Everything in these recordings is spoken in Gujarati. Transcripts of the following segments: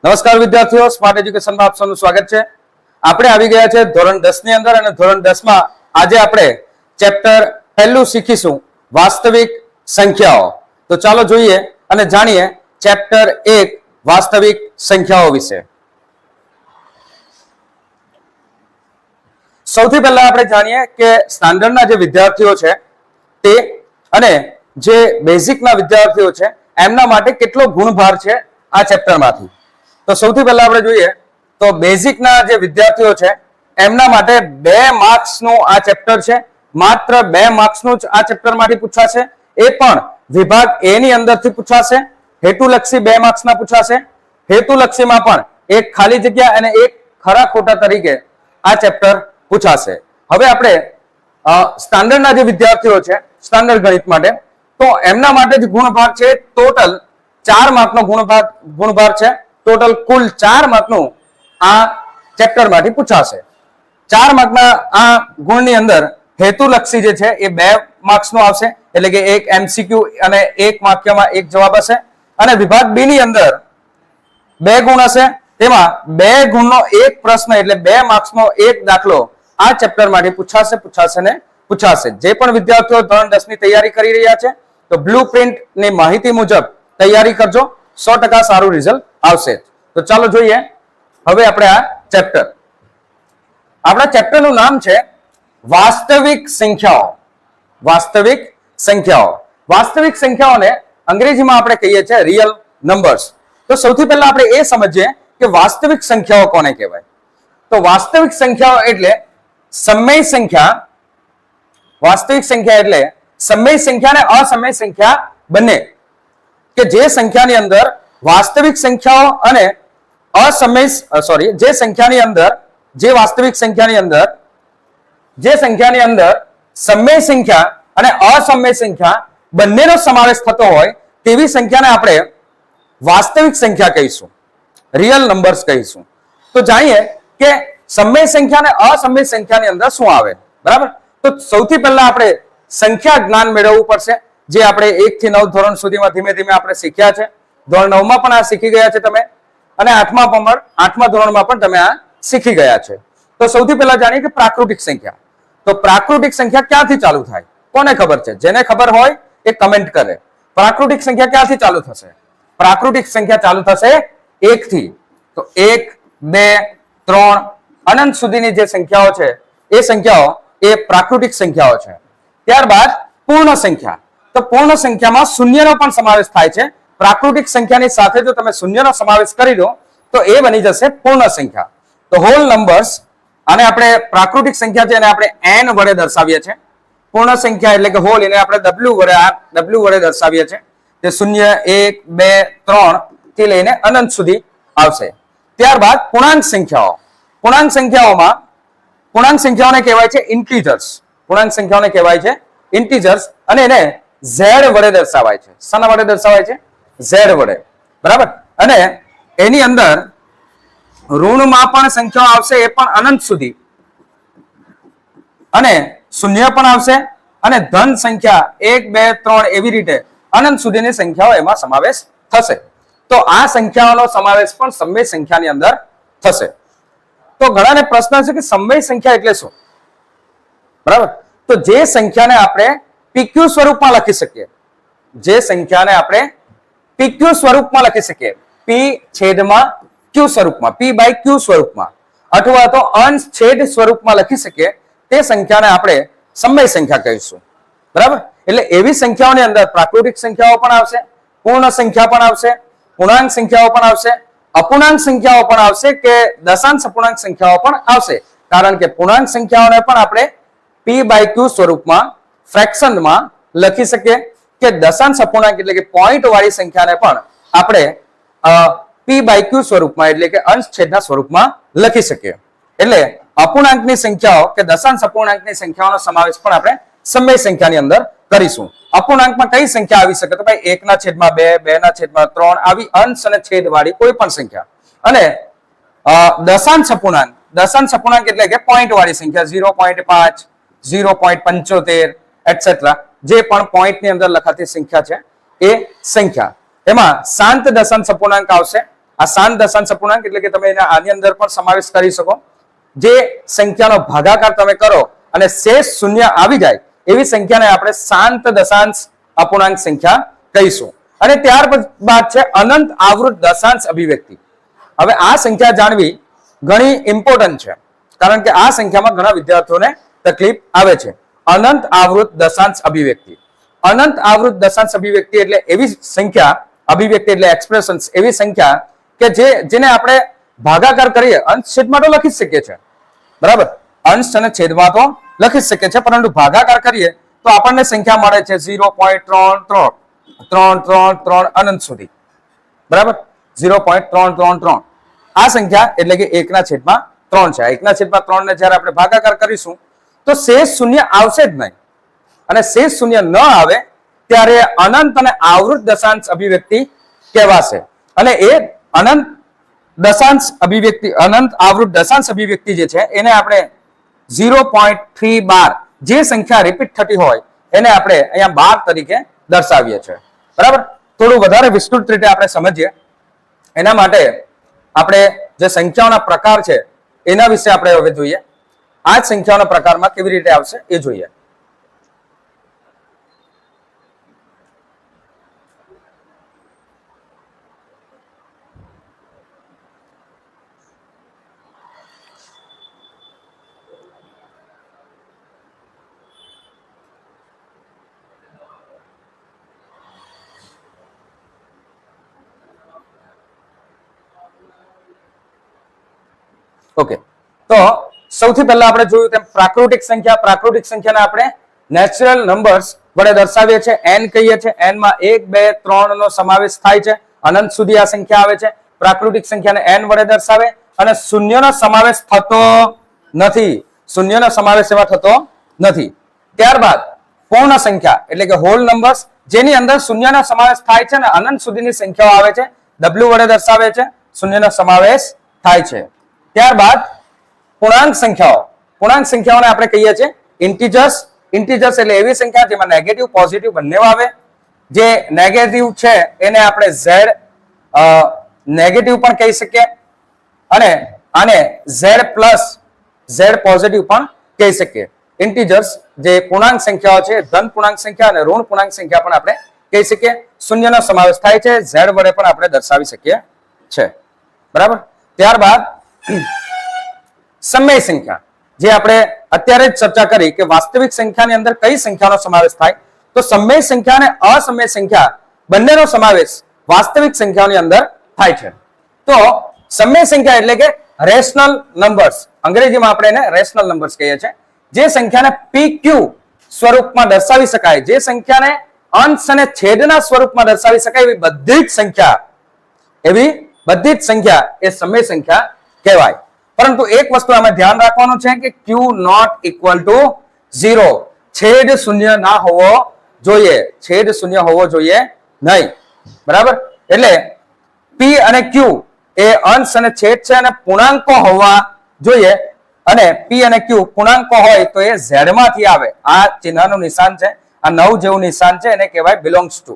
નમસ્કાર વિદ્યાર્થીઓ, સ્માર્ટ એજ્યુકેશનમાં આપ સૌનું સ્વાગત છે. આપણે આવી ગયા છે ધોરણ 10 ની અંદર અને ધોરણ 10 માં આજે આપણે ચેપ્ટર પહેલું શીખીશું વાસ્તવિક સંખ્યાઓ. તો ચાલો જોઈએ અને જાણીએ ચેપ્ટર 1 વાસ્તવિક સંખ્યાઓ વિશે. સૌથી પહેલા આપણે જાણીએ કે સ્ટાન્ડર્ડના જે વિદ્યાર્થીઓ છે તે અને જે બેઝિકના વિદ્યાર્થીઓ છે એમના માટે કેટલો ગુણભાર છે આ ચેપ્ટરમાંથી. તો સૌથી પહેલા આપણે જોઈએ તો બેઝિકના જે વિદ્યાર્થીઓ છે એમના માટે 2 માર્ક્સનું આ ચેપ્ટર છે. માત્ર 2 માર્ક્સનું જ આ ચેપ્ટરમાંથી પૂછાશે. એ પણ વિભાગ એ ની અંદરથી પૂછાશે. હેતુલક્ષી 2 માર્ક્સના પૂછાશે. હેતુલક્ષીમાં પણ એક ખાલી જગ્યા અને એક ખરા ખોટા તરીકે આ ચેપ્ટર પૂછાશે. હવે આપણે સ્ટાન્ડર્ડના જે વિદ્યાર્થીઓ છે સ્ટાન્ડર્ડ ગણિત માટે, તો એમના માટે જ ગુણભાર છે ટોટલ 4 માર્કનો ગુણભાર છે. ટોટલ કુલ 4 માર્કનું આ ચેપ્ટરમાંથી પૂછાશે. 4 માર્કના આ ગુણની અંદર હેતુલક્ષી જે છે એ 2 માર્ક્સનો આવશે, એટલે કે એક એમસીક્યુ અને એક વાક્યમાં એક જવાબ હશે. અને વિભાગ બી ની અંદર 2 ગુણ હશે, તેમાં 2 ગુણનો એક પ્રશ્ન એટલે 2 માર્ક્સનો એક દાખલો આ ચેપ્ટરમાંથી પૂછાશે. જે પણ વિદ્યાર્થીઓ ધોરણ 10 ની તૈયારી કરી રહ્યા છે તો બ્લુપ્રિન્ટ ની માહિતી મુજબ તૈયારી કરજો, 100% સારું રિઝલ્ટ આવશે. તો ચાલો જોઈએ હવે આપણે આ ચેપ્ટર. આપણા ચેપ્ટરનું નામ છે વાસ્તવિક સંખ્યાઓ. વાસ્તવિક સંખ્યાઓ. વાસ્તવિક સંખ્યાઓને અંગ્રેજીમાં આપણે કહીએ છીએ રિયલ નંબર્સ. તો સૌથી પહેલા આપણે એ સમજીએ કે વાસ્તવિક સંખ્યાઓ કોને કહેવાય. તો વાસ્તવિક સંખ્યાઓ એટલે સમય સંખ્યા. વાસ્તવિક સંખ્યા એટલે સમય સંખ્યા અને અસમય સંખ્યા બંને, કે જે સંખ્યાની અંદર વાસ્તવિક સંખ્યાઓ અને જે વાસ્તવિક સંખ્યાની અંદર સમય સંખ્યા અને અસમય સંખ્યા બંનેનો સમાવેશ થતો હોય તેવી સંખ્યાને આપણે વાસ્તવિક સંખ્યા કહીશું, રિયલ નંબર્સ કહીશું. તો જાણીએ કે સમય સંખ્યા અને અસમય સંખ્યાની અંદર શું આવે. બરાબર. તો સૌથી પહેલા આપણે સંખ્યા જ્ઞાન મેળવવું પડશે, જે આપણે 1 થી 9 ધોરણ સુધીમાં ધીમે ધીમે આપણે શીખ્યા છે. ધોરણ 9 માં પણ આ શીખી ગયા છે તમે, અને 8મા ધોરણમાં પણ તમે આ શીખી ગયા છે. તો સૌથી પહેલા જાણીએ કે પ્રાકૃતિક સંખ્યા. તો પ્રાકૃતિક સંખ્યા ક્યાંથી ચાલુ થાય? કોને ખબર છે? જેને ખબર હોય એ કમેન્ટ કરે. પ્રાકૃતિક સંખ્યા ક્યાંથી ચાલુ થશે? પ્રાકૃતિક સંખ્યા ચાલુ થશે 1 થી. તો 1, 2, 3 અનંત સુધીની જે સંખ્યાઓ છે એ સંખ્યાઓ એ પ્રાકૃતિક સંખ્યાઓ છે. ત્યારબાદ પૂર્ણ સંખ્યા. તો પૂર્ણ સંખ્યામાં શૂન્યનો પણ સમાવેશ થાય છે. પ્રાકૃતિક સંખ્યાની સાથે જો તમે શૂન્યનો સમાવેશ કરી દો તો એ બની જશે પૂર્ણ સંખ્યા. તો હોલ નંબર્સ, આને આપણે પ્રાકૃતિક સંખ્યા છે એને આપણે n વડે દર્શાવીએ છીએ. પૂર્ણ સંખ્યા એટલે કે હોલ, એને આપણે w વડે દર્શાવીએ છીએ. તે 0, 1, 2, 3 થી લઈને અનંત સુધી આવશે. ત્યારબાદ પૂર્ણાંક સંખ્યાઓ. પૂર્ણાંક સંખ્યાઓને કહેવાય છે ઇન્ટીજર્સ. પૂર્ણાંક સંખ્યાઓને કહેવાય છે ઇન્ટીજર્સ, અને એને z વડે દર્શાવાય છે. શાના વડે દર્શાવાય છે? z વડે. બરાબર. અને એની અંદર ઋણમાં પણ સંખ્યાઓ આવશે, એ પણ અનંત સુધી, અને શૂન્ય પણ આવશે, અને ધન સંખ્યા 1, 2, 3 એવી રીતે અનંત સુધીની સંખ્યાઓ એમાં સમાવેશ થશે. તો આ સંખ્યાઓનો સમાવેશ પણ સમય સંખ્યાની અંદર થશે. તો ઘણાને પ્રશ્ન છે કે સમય સંખ્યા એટલે શું? બરાબર. તો જે સંખ્યાને આપણે પીક્યુ સ્વરૂપમાં લખી શકીએ, જે સંખ્યાને આપણે પીક્યુ સ્વરૂપમાં લખી શકીએ, p/q સ્વરૂપમાં, p/q સ્વરૂપમાં, અથવા તો અંશ છેદ સ્વરૂપમાં લખી શકીએ, તે સંખ્યાને આપણે સમય સંખ્યા કહીશું. બરાબર. એટલે એવી સંખ્યાઓની અંદર પ્રાકૃતિક સંખ્યાઓ પણ આવશે, પૂર્ણ સંખ્યા પણ આવશે, પૂર્ણાંક સંખ્યાઓ પણ આવશે, અપૂર્ણાંક સંખ્યાઓ પણ આવશે, કે દશાંશ અપૂર્ણાંક સંખ્યાઓ પણ આવશે. કારણ કે પૂર્ણાંક સંખ્યાઓને પણ આપણે p/q સ્વરૂપમાં, ફ્રેક્શનમાં લખી શકીએ, કે દશાંશ અપૂર્ણાંક એટલે કે પોઈન્ટ વાળી સંખ્યાને પણ આપણે p/q સ્વરૂપમાં એટલે કે અંશ છેદના સ્વરૂપમાં લખી શકીએ. એટલે અપૂર્ણાંકની સંખ્યાઓ કે દશાંશ અપૂર્ણાંકની સંખ્યાઓનો સમાવેશ પણ આપણે સમય સંખ્યાની અંદર કરીશું. અપૂર્ણાંકમાં કઈ સંખ્યા આવી શકે? તો ભાઈ 1/2, 2/3 આવી અંશ અને છેદ વાળી કોઈ પણ સંખ્યા. અને દશાંશ અપૂર્ણાંક એટલે કે પોઈન્ટ વાળી સંખ્યા 0.5, 0.75 એટસેટ્રા, જે પણ પોઈન્ટની અંદર લખાતી સંખ્યા છે એ સંખ્યા. એમાં શાંત દશાંશ અપૂર્ણાંક આવશે, આ શાંત દશાંશ અપૂર્ણાંક એટલે કે તમે એને આની અંદર પણ સમાવેશ કરી શકો. જે સંખ્યાનો ભાગાકાર તમે કરો અને શેષ શૂન્ય આવી જાય એવી સંખ્યાને આપણે શાંત દશાંશ અપૂર્ણાંક સંખ્યા કહીશું. અને ત્યાર બાદ છે અનંત આવૃત દશાંશ અભિવ્યક્તિ. હવે આ સંખ્યા જાણવી ઘણી ઇમ્પોર્ટન્ટ છે, કારણ કે આ સંખ્યામાં ઘણા વિદ્યાર્થીઓને તકલીફ આવે છે. અનંત આવૃત દશાંશ અભિવ્યક્તિ. અનંત આવૃત દશાંશ અભિવ્યક્તિ એટલે એવી સંખ્યા, અભિવ્યક્તિ એટલે એક્સપ્રેશન્સ, એવી સંખ્યા કે જેને આપણે ભાગાકાર કરીએ અંશ છેદમાં તો લખી શકીએ છીએ, બરાબર, અંશ અને છેદમાં તો લખી શકીએ છીએ, પરંતુ ભાગાકાર કરીએ તો આપણને સંખ્યા મળે છે 0.333 અનંત સુધી, બરાબર, 0.333. આ સંખ્યા એટલે કે 1/3 છે. 1/3 ને જ્યારે આપણે ભાગાકાર કરીશું તો શેષ શૂન્ય આવશે જ નહીં, અને શેષ શૂન્ય ન આવે ત્યારે અનંત અને આવૃત દશાંશ અભિવ્યક્તિ કહેવાશે. અને એ અનંત દશાંશ અભિવ્યક્તિ, અનંત આવૃત દશાંશ અભિવ્યક્તિ જે છે એને આપણે 0.312 જે સંખ્યા રિપીટ થતી હોય એને આપણે અહીંયા 12 તરીકે દર્શાવીએ છીએ, બરાબર. થોડું વધારે વિસ્તૃત રીતે આપણે સમજીએ એના માટે આપણે જે સંખ્યાઓના પ્રકાર છે એના વિશે આપણે હવે જોઈએ. આ જ સંખ્યાઓના પ્રકારમાં કેવી રીતે આવશે એ જોઈએ. ઓકે, તો સૌથી પહેલા આપણે જોયું તેમ પ્રાકૃતિક સંખ્યાને આપણે નેચરલ નંબર્સ વડે દર્શાવીએ છીએ. n કહીએ છીએ. n માં 1 2 3 નો સમાવેશ થાય છે. અનંત સુધી આ સંખ્યા આવે છે. પ્રાકૃતિક સંખ્યાને n વડે દર્શાવે અને શૂન્યનો સમાવેશ થતો નથી. શૂન્યનો સમાવેશ એમાં થતો નથી. ત્યારબાદ પૂર્ણ સંખ્યા એટલે કે હોલ નંબર્સ, જેની અંદર શૂન્યનો સમાવેશ થાય છે અને અનંત સુધીની સંખ્યાઓ આવે છે, w વડે દર્શાવે છે, શૂન્યનો સમાવેશ થાય છે. ત્યારબાદ પૂર્ણાંક સંખ્યાઓને આપણે કહીએ છીએ ઇન્ટીજર્સ. ઇન્ટીજર્સ એટલે એવી સંખ્યા જેમાં નેગેટિવ પોઝિટિવ બંને આવે. જે નેગેટિવ છે એને આપણે z નેગેટિવ પણ કહી શકીએ અને આને z પ્લસ z પોઝિટિવ પણ કહી શકીએ. ઇન્ટીજર્સ જે પૂર્ણાંક સંખ્યાઓ છે, ધન પૂર્ણાંક સંખ્યા અને ઋણ પૂર્ણાંક સંખ્યા પણ આપણે કહી શકીએ. શૂન્યનો સમાવેશ થાય છે, z વડે પણ આપણે દર્શાવી શકીએ છે, બરાબર. ત્યારબાદ સમય સંખ્યા, જે આપણે અત્યારે જ ચર્ચા કરી કે વાસ્તવિક સંખ્યાની અંદર કઈ સંખ્યાનો સમાવેશ થાય, તો સમય સંખ્યા અને અસમય સંખ્યા બંનેનો સમાવેશ વાસ્તવિક સંખ્યાઓની અંદર થાય છે. તો સમય સંખ્યા એટલે કે રેશનલ નંબર્સ, અંગ્રેજીમાં આપણે એને રેશનલ નંબર્સ કહીએ છીએ. જે સંખ્યાને PQ સ્વરૂપમાં દર્શાવી શકાય, જે સંખ્યાને અંશ અને છેદના સ્વરૂપમાં દર્શાવી શકાય એવી બધી જ સંખ્યા એ સમય સંખ્યા કહેવાય. પરંતુ એક વસ્તુ આમાં ધ્યાન રાખવાનું છે કે Q નોટ ઇક્વલ ટુ 0, છેદ શૂન્ય ના હોવો જોઈએ, છેદ શૂન્ય હોવો જોઈએ નહીં, બરાબર. એટલે P અને Q એ અંશ અને છેદ છે અને પૂર્ણાંકો હોવા જોઈએ. અને P અને Q પૂર્ણાંકો હોય તો એ z માંથી આવે. આ ચિહ્નનું નિશાન છે, આ 9 જેવું નિશાન છે, એને કહેવાય બિલોંગ્સ ટુ.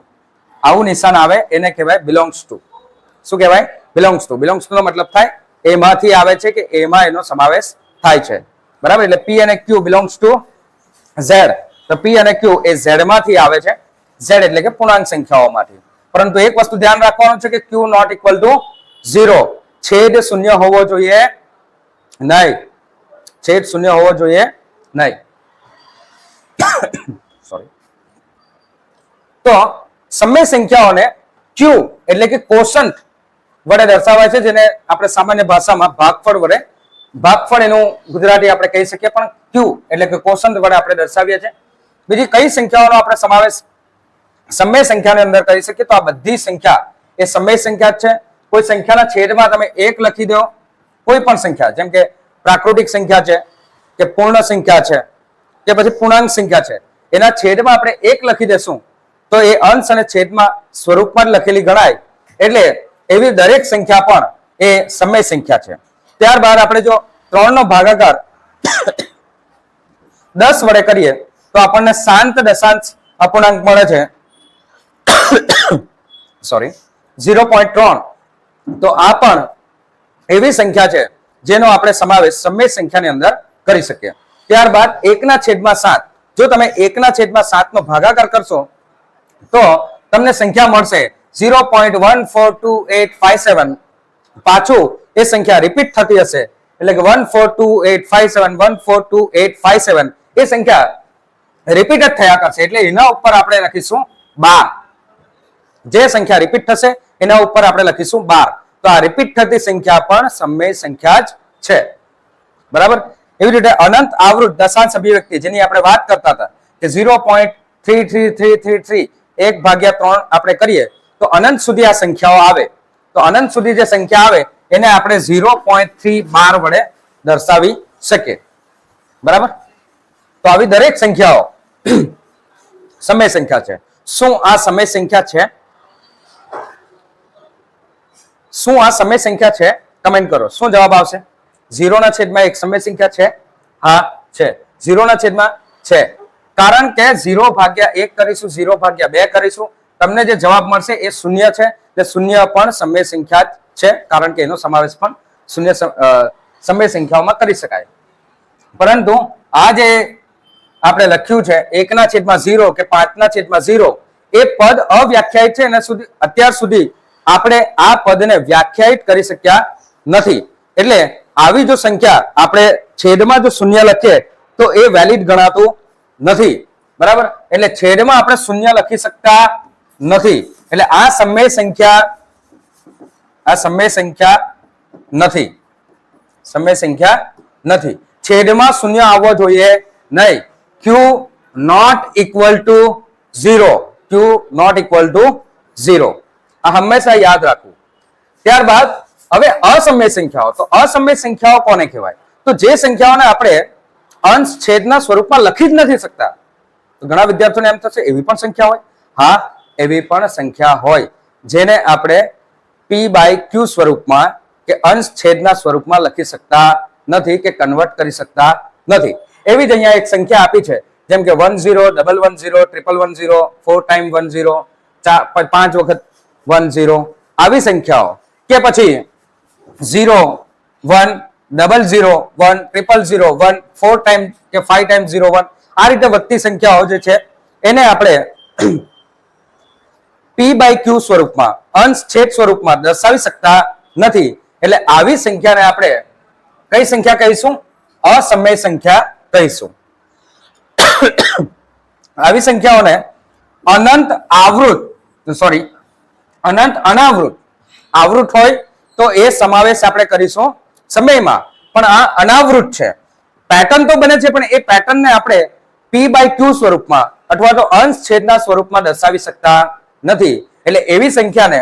આવું નિશાન આવે એને કહેવાય બિલોંગ્સ ટુ. શું કહેવાય? Belongs to. બિલોંગ્સ ટુ નો મતલબ થાય એમાંથી આવે છે કે એમાં એનો સમાવેશ થાય છે, બરાબર. એટલે P અને Q બિલોંગ્સ ટુ z. તો P અને Q એ z માંથી આવે છે, z એટલે કે પૂર્ણાંક સંખ્યાઓમાંથી. પરંતુ એક વસ્તુ ધ્યાન રાખવાનું છે કે Q નોટ ઇક્વલ ટુ 0, છેદ શૂન્ય હોવો જોઈએ નહીં, છેદ શૂન્ય હોવો જોઈએ નહીં. સોરી. તો સમય સંખ્યાઓને Q એટલે કે કોશન્ટ વડે દર્શાવાય છે, જેને આપણે સામાન્ય ભાષામાં ભાગફળ એનું ગુજરાતી આપણે કહી શકીએ, પણ Q એટલે કે કોશન્ટ વડે આપણે દર્શાવીએ છીએ. બીજી કઈ સંખ્યાઓનો આપણે સમાવેશ સમય સંખ્યાની અંદર કરી શકીએ, તો આ બધી સંખ્યા એ સમય સંખ્યા જ છે. કોઈ સંખ્યાના છેદમાં તમે 1 લખી દો, કોઈ પણ સંખ્યા, જેમ કે પ્રાકૃતિક સંખ્યા છે કે પૂર્ણ સંખ્યા છે કે પછી પૂર્ણાંક સંખ્યા છે, એના છેદમાં આપણે 1 લખી દેશું તો એ અંશ અને છેદમાં સ્વરૂપમાં જ લખેલી ગણાય. એટલે એવી દરેક સંખ્યા પણ એ સમય સંખ્યા છે. ત્યારબાદ આપણે જો 3 નો ભાગાકાર 10 વડે કરીએ તો આપણને શાંત દશાંશ અપૂર્ણાંક મળે છે. સોરી, 0.3. તો આ પણ એવી સંખ્યા છે જેનો આપણે સમાવેશ સમય સંખ્યાની અંદર કરી શકીએ. ત્યારબાદ 1/7. જો તમે 1/7 નો ભાગાકાર કરશો તો તમને સંખ્યા મળશે 0.142857. પાછું એ સંખ્યા રિપીટ થતી હશે એટલે કે 142857 142857 એ સંખ્યા રિપીટ જ થયા કરશે એટલે એના ઉપર આપણે લખીશું 12. જે સંખ્યા રિપીટ થશે એના ઉપર આપણે લખીશું 12. તો આ રિપીટ થતી સંખ્યા પણ સમય સંખ્યા જ છે. બરાબર. એવી રીતે અનંત આવૃત દશાંશ અભિવ્યક્તિ જેની આપણે વાત કરતા હતા કે 0.33333 1/3 આપણે કરીએ તો અનંત સુધી આ સંખ્યાઓ આવે. તો અનંત સુધી જે સંખ્યા આવે એને આપણે 0.312 વડે દર્શાવી શકીએ. બરાબર. તો આવી દરેક સંખ્યાઓ સમય સંખ્યા છે. શું આ સમય સંખ્યા છે? શું આ સમય સંખ્યા છે? કમેન્ટ કરો. શું જવાબ આવશે? 0/1 સમય સંખ્યા છે? હા છે. 0/1 છે. કારણ કે 0/1 કરીશું 0/2 કરીશું તમને જે જવાબ મળશે એ શૂન્ય છે. એટલે શૂન્ય પણ સમય સંખ્યા જ છે કારણ કે એનો સમાવેશ પણ શૂન્ય સમય સંખ્યાઓમાં કરી શકાય. પરંતુ આ જે આપણે લખ્યું છે 1/0 કે 5/0 એ પદ અવ્યાખ્યાયિત છે અને અત્યાર સુધી આપણે આ પદને વ્યાખ્યાયિત કરી શક્યા નથી. એટલે આવી જો સંખ્યા આપણે છેદમાં જો શૂન્ય લખીએ તો એ વેલિડ ગણાતું નથી. બરાબર. એટલે છેદમાં આપણે શૂન્ય લખી શકતા નથી. એટલે આ સમય સંખ્યા નથી. સમય સંખ્યા નથી. છેદમાં શૂન્ય આવવો જોઈએ નહીં. q not equal to 0. q not equal to 0. આ હંમેશા યાદ રાખવું. ત્યારબાદ હવે અસમય સંખ્યાઓ. તો અસમય સંખ્યાઓ કોને કહેવાય? તો જે સંખ્યાઓને આપણે અંશ છેદના સ્વરૂપમાં લખી જ નથી શકતા. તો ઘણા વિદ્યાર્થીઓને એમ થશે એવી પણ સંખ્યા હોય. હા, એવી પણ સંખ્યા હોય જેને આપણે p/q સ્વરૂપમાં કે અંશ છેદના સ્વરૂપમાં લખી શકતા નથી કે કન્વર્ટ કરી શકતા નથી. એવી જ અહીંયા એક સંખ્યા આપી છે જેમ કે 10 110 111 4 ટાઈમ 10 5 વખત 10 આવી સંખ્યાઓ કે પછી 0 1 00 1 000 1 4 ટાઈમ કે 5 ટાઈમ 01 આ રીતે વધતી સંખ્યાઓ જે છે એને આપણે p/q સ્વરૂપમાં અંશ છેદ સ્વરૂપમાં દર્શાવી શકતા નથી. એટલે આવી સંખ્યાને આપણે કઈ સંખ્યા કહીશું? અસમય સંખ્યા કહીશું. આવી સંખ્યાઓને અનંત અનાવૃત આવૃત હોય તો એ સમાવેશ આપણે કરીશું સમયમાં. પણ આ અનાવૃત છે. પેટર્ન તો બને છે પણ એ પેટર્નને આપણે p/q સ્વરૂપમાં અથવા તો અંશ છેદના સ્વરૂપમાં દર્શાવી શકતા નથી. એટલે એવી સંખ્યાને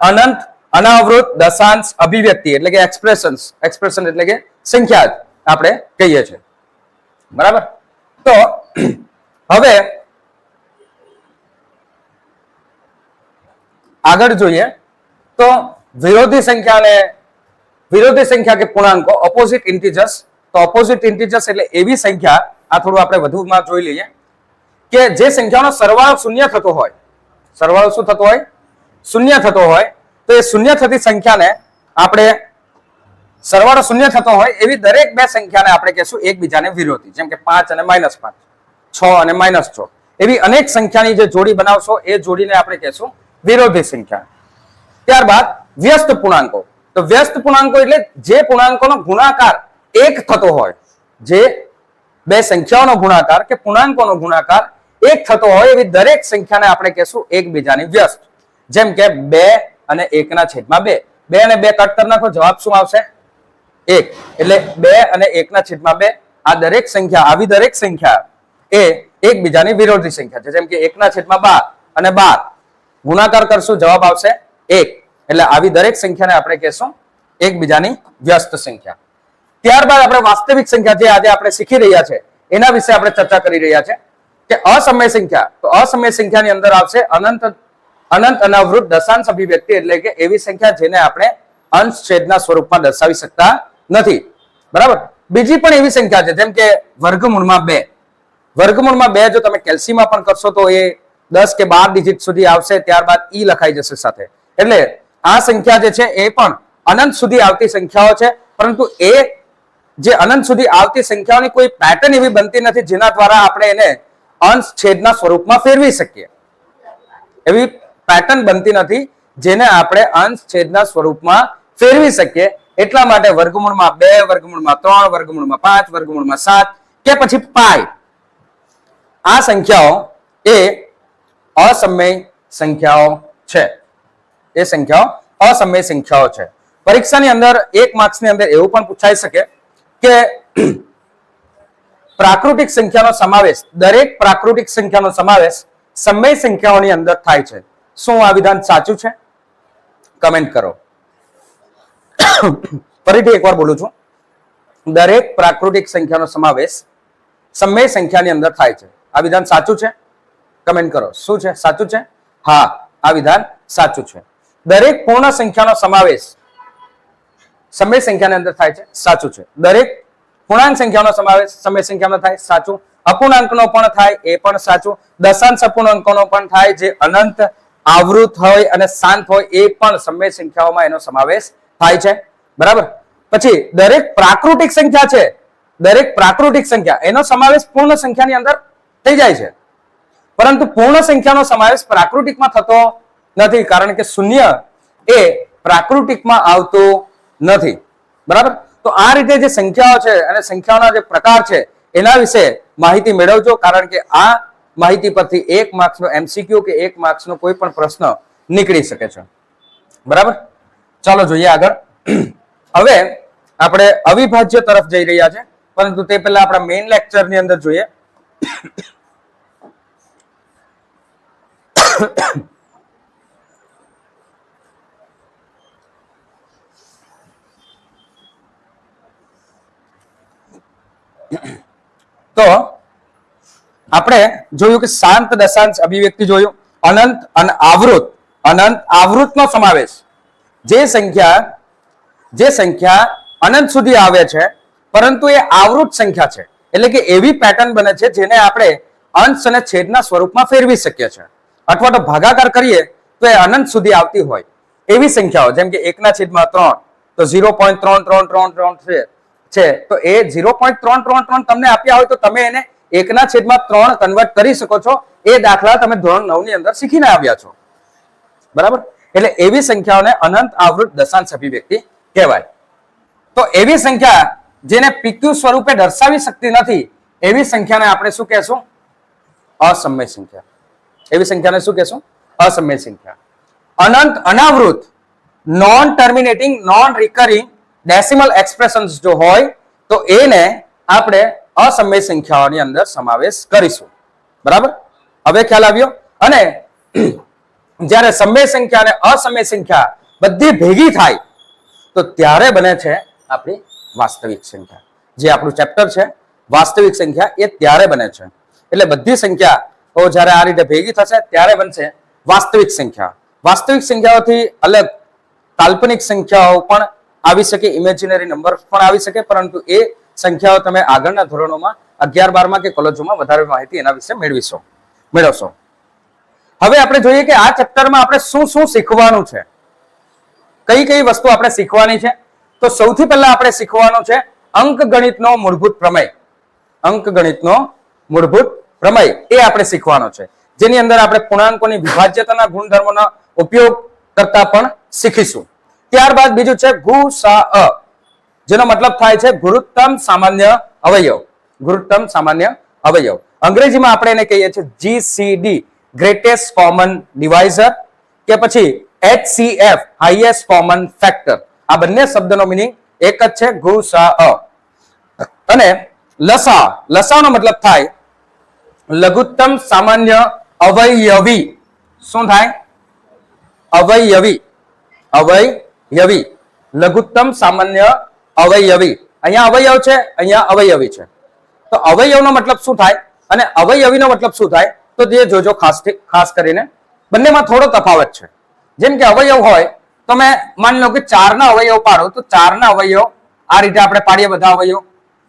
અનંત અનાવૃત દશાંશ અભિવ્યક્તિ એટલે કે એક્સપ્રેશન એટલે કે સંખ્યા જ આપણે કહીએ છીએ. બરાબર. તો હવે આગળ જોઈએ તો વિરોધી સંખ્યા કે પૂર્ણાંકો ઓપોઝિટ ઇન્ટીજર્સ. તો ઓપોઝિટ ઇન્ટીજર્સ એટલે એવી સંખ્યા આ થોડું આપણે વધુમાં જોઈ લઈએ કે જે સંખ્યાનો સરવાળો શૂન્ય થતો હોય. સરવાળો શું થતો હોય? શૂન્ય થતો હોય. તો એ શૂન્ય થતી સંખ્યાને આપણે સરવાળો શૂન્ય થતો હોય એવી દરેક બે સંખ્યાને આપણે કહેશું એકબીજાને વિરોધી. જેમ કે 5 અને -5 6 અને -6 એવી અનેક સંખ્યાની જે જોડી બનાવશો એ જોડીને આપણે કહેશું વિરોધી સંખ્યા. ત્યારબાદ વ્યસ્ત પૂર્ણાંકો. તો વ્યસ્ત પૂર્ણાંકો એટલે જે પૂર્ણાંકોનો ગુણાકાર 1 થતો હોય. જે બે સંખ્યાઓનો ગુણાકાર કે પૂર્ણાંકોનો ગુણાકાર 1 થતો હોય એવી દરેક સંખ્યાને આપણે કહેશું એકબીજાની વ્યસ્ત. જેમ કે 2 અને 1/2. 2 અને 2 કટ કરી નાખો જવાબ શું આવશે? 1. એટલે 2 અને 1/2 આ દરેક સંખ્યા આવી દરેક સંખ્યા એ એકબીજાની વિરોધી સંખ્યા છે. જેમ કે 1/12 અને 12 ગુણાકાર કરશું જવાબ આવશે 1. એટલે આવી દરેક સંખ્યાને આપણે કહેશું એકબીજાની વ્યસ્ત સંખ્યા. ત્યારબાદ આપણે વાસ્તવિક સંખ્યા જે આજે આપણે શીખી રહ્યા છે એના વિશે આપણે ચર્ચા કરી રહ્યા છે કે અસમય સંખ્યા. તો અસમય સંખ્યાની અંદર આવશે અનંત અનાવૃત દશાંશ અભિવ્યક્તિ એટલે કે એવી સંખ્યા જેને આપણે અંશ છેદના સ્વરૂપમાં દર્શાવી શકતા નથી. બરાબર. બીજી પણ એવી સંખ્યા છે જેમ કે વર્ગમૂળમાં 2. વર્ગમૂળમાં 2 જો તમે કેલ્સીમાં પણ કરશો તો એ 10 કે 12 ડિજિટ સુધી આવશે. ત્યારબાદ ઈ લખાઈ જશે સાથે. એટલે આ સંખ્યા જે છે એ પણ અનંત સુધી આવતી સંખ્યાઓ છે, પરંતુ એ જે અનંત સુધી આવતી સંખ્યાઓની કોઈ પેટર્ન એવી બનતી નથી જેના દ્વારા આપણે એને અંશ છેદના સ્વરૂપમાં ફેરવી શકીએ. એવી પેટર્ન બનતી નથી જેને આપણે અંશ છેદના સ્વરૂપમાં ફેરવી શકીએ. એટલા માટે વર્ગમૂળમાં 2, વર્ગમૂળમાં 3, વર્ગમૂળમાં 5, વર્ગમૂળમાં 7 કે પછી પાઈ આ સંખ્યાઓ એ અસમય સંખ્યાઓ છે. એ સંખ્યાઓ અસમય સંખ્યાઓ છે. પરીક્ષાની અંદર 1 માર્ક્સની અંદર એવું પણ પૂછાઈ શકે કે પ્રાકૃતિક સંખ્યાનો સમાવેશ, દરેક પ્રાકૃતિક સંખ્યાનો સમાવેશ સમય સંખ્યાઓની અંદર થાય છે. શું આ વિધાન સાચું છે? કમેન્ટ કરો. ફરીથી એકવાર બોલું છું. દરેક પ્રાકૃતિક સંખ્યાનો સમાવેશ સમય સંખ્યાની અંદર થાય છે. આ વિધાન સાચું છે? કમેન્ટ કરો. શું છે? સાચું છે? હા, આ વિધાન સાચું છે. દરેક પૂર્ણ સંખ્યાનો સમાવેશ સમય સંખ્યાની અંદર થાય છે. સાચું છે. દરેક પૂર્ણાંક સંખ્યાનો સમાવેશ સમય સંખ્યામાં થાય. સાચું. અપૂર્ણાંકનો પણ થાય, એ પણ સાચું. દશાંશ અપૂર્ણાંકોનો પણ થાય, જે અનંત, આવૃત હોય અને શાંત હોય, એ પણ સમય સંખ્યાઓમાં એનો સમાવેશ થાય છે. બરાબર. પછી દરેક પ્રાકૃતિક સંખ્યા છે, દરેક પ્રાકૃતિક સંખ્યા એનો સમાવેશ પૂર્ણ સંખ્યાની અંદર થઈ જાય છે, પરંતુ પૂર્ણ સંખ્યાનો સમાવેશ પ્રાકૃતિકમાં થતો નથી, કારણ કે શૂન્ય એ પ્રાકૃતિકમાં આવતું નથી. બરાબર. તો આ રીતે જે સંખ્યાઓ છે અને સંખ્યાઓના જે પ્રકાર છે એના વિશે માહિતી મેળવજો, કારણ કે આ માહિતી પરથી 1 માર્ક્સનો MCQ કે 1 માર્ક્સનો કોઈ પણ પ્રશ્ન નીકળી શકે છે. બરાબર. ચાલો જોઈએ આગળ. હવે આપણે અવિભાજ્ય તરફ જઈ રહ્યા છે, પરંતુ તે પહેલા આપણા મેઇન લેક્ચરની અંદર જોઈએ. તો આપણે જોયું કે શાંત દશાંશ અભિવ્યક્તિ જોયું, અનંત અને આવૃત, અનંત આવૃતનો સમાવેશ. જે સંખ્યા અનંત સુધી આવે છે પરંતુ એ આવૃત સંખ્યા છે, એટલે કે એવી પેટર્ન બને છે જેને આપણે અંશ અને છેદના સ્વરૂપમાં ફેરવી શકીએ છીએ, અથવા તો ભાગાકાર કરીએ તો એ અનંત સુધી આવતી હોય એવી સંખ્યાઓ, જેમ કે 1/3 તો 0.3333 છે, તો એ 0.333 તમને આપ્યા હોય તો તમે એને 1/3 કન્વર્ટ કરી શકો છો. એ દાખલા તમે ધોરણ 9 ની અંદર શીખીને આવ્યા છો. બરાબર. એટલે એવી સંખ્યાઓને અનંત આવૃત દશાંશ અભિવ્યક્તિ કહેવાય. તો એવી સંખ્યા જેને PQ સ્વરૂપે દર્શાવી શકતી નથી એવી સંખ્યાને આપણે શું કહેશું? અસમય સંખ્યા. એવી સંખ્યાને શું કહેશું? અસમય સંખ્યા. અનંત અનાવૃત, non terminating, non recurring decimal expressions જો હોય તો એને આપણે અસમય સંખ્યાઓની અંદર સમાવેશ કરીશું. બરાબર. હવે ખ્યાલ આવ્યો? અને જ્યારે સમય સંખ્યા અને અસમય સંખ્યા બધી ભેગી થાય તો ત્યારે બને છે આપણી વાસ્તવિક સંખ્યા. જે આપણું ચેપ્ટર છે વાસ્તવિક સંખ્યા, એ ત્યારે બને છે. એટલે બધી સંખ્યાઓ જ્યારે આ રીતે ભેગી થશે ત્યારે બનશે વાસ્તવિક સંખ્યા. વાસ્તવિક સંખ્યાઓથી અલગ કાલ્પનિક સંખ્યાઓ પણ આવી શકે, ઇમેજિનરી નંબર પણ આવી શકે, પરંતુ એ સંખ્યાઓ તમે આગળના ધોરણોમાં 11, 12 કે કોલેજોમાં વધારે માહિતી એના વિશે મેળવશો. હવે આપણે જોઈએ કે આ ચેપ્ટરમાં આપણે શું શું શીખવાનું છે, કઈ કઈ વસ્તુ આપણે શીખવાની છે. તો સૌથી પહેલા આપણે શીખવાનું છે અંકગણિતનો મૂળભૂત પ્રમેય. અંકગણિતનો મૂળભૂત પ્રમેય એ આપણે શીખવાનો છે, જેની અંદર આપણે પૂર્ણાંકોની વિભાજ્યતાના ગુણધર્મોનો ઉપયોગ કરતા પણ શીખીશું. ત્યારબાદ બીજું છે ગુસાઅ, જેનો મતલબ થાય છે ગુરુત્તમ સામાન્ય અવયવ. ગુરુત્તમ સામાન્ય અવયવ અંગ્રેજીમાં આપણે એને કહીએ છીએ GCD, ગ્રેટેસ્ટ કોમન ડિવાઇઝર, કે પછી HCF, હાઈએસ્ટ કોમન ફેક્ટર. આ બંને શબ્દનો મિનિંગ એક જ છે, ગુસાઅ. અને લસાઅનો મતલબ થાય લઘુત્તમ સામાન્ય અવયવી. શું થાય? અવયવી. લઘુત્તમ સામાન્ય અવયવી. અહીંયા અવયવ છે, અહીંયા અવયવી છે. તો અવયવનો મતલબ શું થાય અને અવયવીનો મતલબ શું થાય? તો તે જોજો ખાસ કરીને બંનેમાં થોડો તફાવત છે. જેમ કે અવયવ હોય તો મેં માની લો કે 4 ના અવયવ પાડો, તો 4 ના અવયવ આ રીતે આપણે પાડીએ બધા અવયવ.